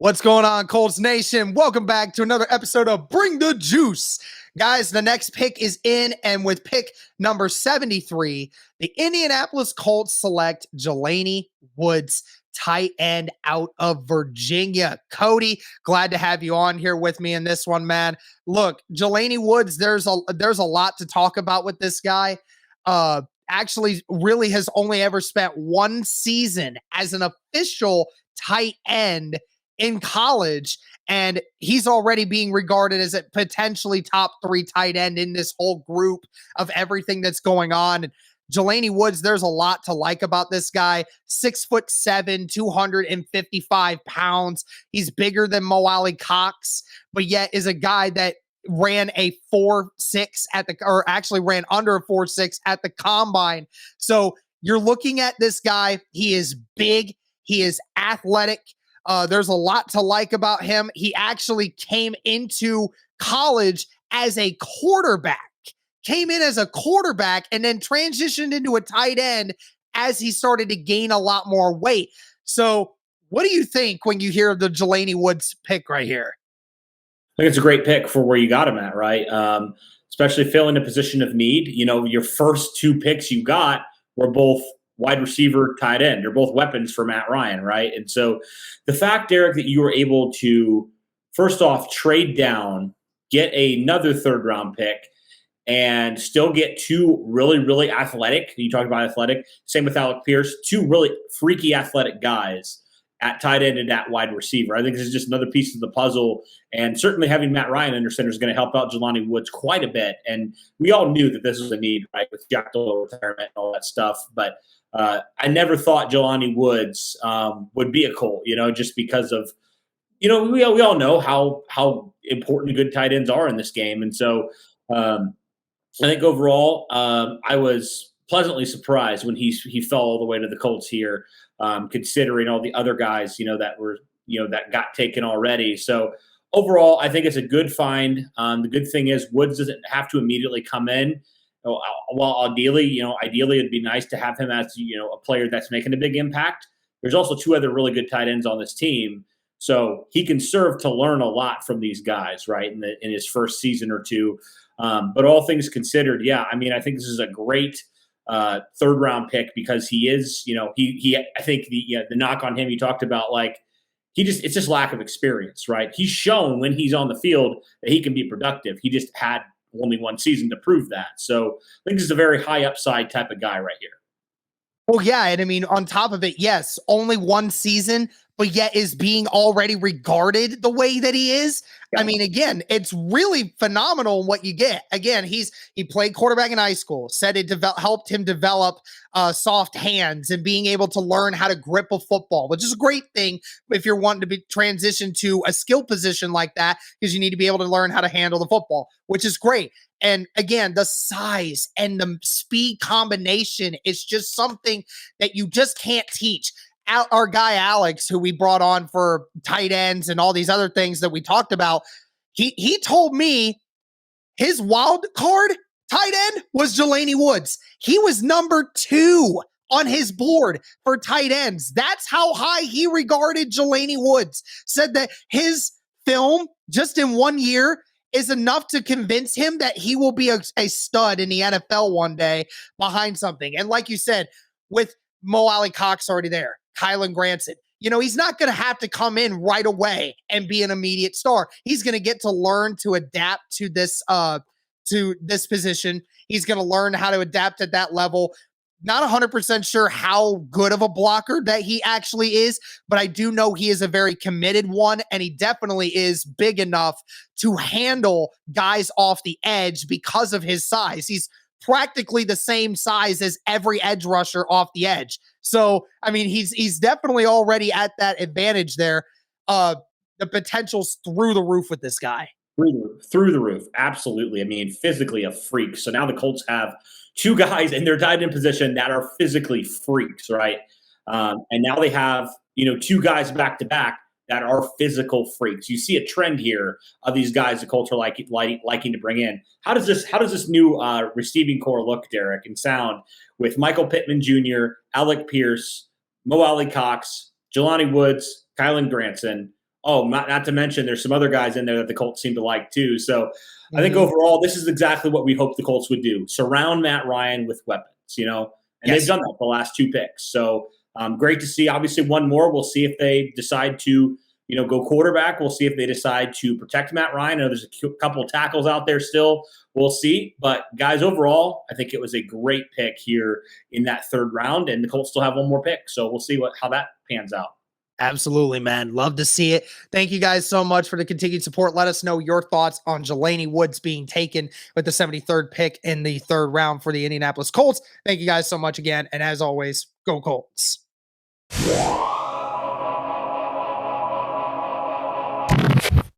What's going on, Colts Nation? Welcome back to another episode of Bring the Juice. Guys, the next pick is in, and with pick number 73, the Indianapolis Colts select Jelani Woods, tight end out of Virginia. Cody, glad to have you on here with me in this one, man. Look, Jelani Woods, there's a lot to talk about with this guy. Actually really has only ever spent one season as an official tight end in college, and he's already being regarded as a potentially top 3 tight end in this whole group of everything that's going on. And Jelani Woods, there's a lot to like about this guy. 6'7", 255 pounds. He's bigger than Mo Alley Cox, but yet is a guy that ran a 4.6 ran under a 4.6 at the combine. So you're looking at this guy. He is big. He is athletic. There's a lot to like about him. He actually came into college as a quarterback, came in as a quarterback, and then transitioned into a tight end as he started to gain a lot more weight. So what do you think when you hear the Jelani Woods pick right here? I think it's a great pick for where you got him at, right? Especially filling a position of need. You know, your first 2 picks you got were both wide receiver, tight end. They're both weapons for Matt Ryan, right? And so the fact, Derek, that you were able to, first off, trade down, get another third-round pick, and still get 2 really, really athletic, you talk about athletic, same with Alec Pierce, 2 really freaky athletic guys at tight end and at wide receiver. I think this is just another piece of the puzzle, and certainly having Matt Ryan under center is going to help out Jelani Woods quite a bit. And we all knew that this was a need, right, with Jack Doyle retirement and all that stuff. But I never thought Jelani Woods would be a Colt, just because of, we all know how important good tight ends are in this game. And so I think overall I was pleasantly surprised when he fell all the way to the Colts here, considering all the other guys, that were, that got taken already. So overall, I think it's a good find. The good thing is Woods doesn't have to immediately come in. While ideally it'd be nice to have him as, a player that's making a big impact. There's also 2 other really good tight ends on this team. So he can serve to learn a lot from these guys, right, in his first season or 2. But all things considered, I think this is a great third round pick because he is, I think the knock on him, you talked about, like, it's just lack of experience, right? He's shown when he's on the field that he can be productive. He just had only one season to prove that. So I think this is a very high upside type of guy right here. Well, yeah. And I mean, on top of it, yes, only one season, but yet is being already regarded the way that he is. Yeah. I mean, again, it's really phenomenal what you get. Again, he played quarterback in high school, said it helped him develop soft hands and being able to learn how to grip a football, which is a great thing if you're wanting to be transition to a skill position like that, because you need to be able to learn how to handle the football, which is great. And again, the size and the speed combination is just something that you just can't teach. Our guy Alex, who we brought on for tight ends and all these other things that we talked about, he told me his wild card tight end was Jelani Woods. He was number 2 on his board for tight ends. That's how high he regarded Jelani Woods. Said that his film just in 1 year is enough to convince him that he will be a stud in the NFL one day behind something. And like you said, with Mo Alley Cox already there, Kylan Granson, he's not going to have to come in right away and be an immediate star. He's going to get to learn to adapt to this position. He's going to learn how to adapt at that level. Not 100% sure how good of a blocker that he actually is, but I do know he is a very committed one, and he definitely is big enough to handle guys off the edge because of his size. He's practically the same size as every edge rusher off the edge. So, I mean, he's definitely already at that advantage there. The potential's through the roof with this guy. Through the roof. Absolutely. I mean, physically a freak. So now the Colts have 2 guys in their tight end position that are physically freaks, right? And now they have, 2 guys back to back that are physical freaks. You see a trend here of these guys the Colts are liking to bring in. How does this new receiving core look, Derek, and sound with Michael Pittman Jr., Alec Pierce, Mo Alley Cox, Jelani Woods, Kylan Granson, Oh, not to mention there's some other guys in there that the Colts seem to like too. So I think Mhm. overall, this is exactly what we hope the Colts would do: surround Matt Ryan with weapons. And they've Yes. done that the last two picks. So great to see. Obviously, one more. We'll see if they decide to go quarterback. We'll see if they decide to protect Matt Ryan. I know there's a couple of tackles out there still. We'll see. But guys, overall, I think it was a great pick here in that third round, and the Colts still have one more pick. So we'll see how that pans out. Absolutely, man. Love to see it. Thank you guys so much for the continued support. Let us know your thoughts on Jelani Woods being taken with the 73rd pick in the third round for the Indianapolis Colts. Thank you guys so much again. And as always, go Colts.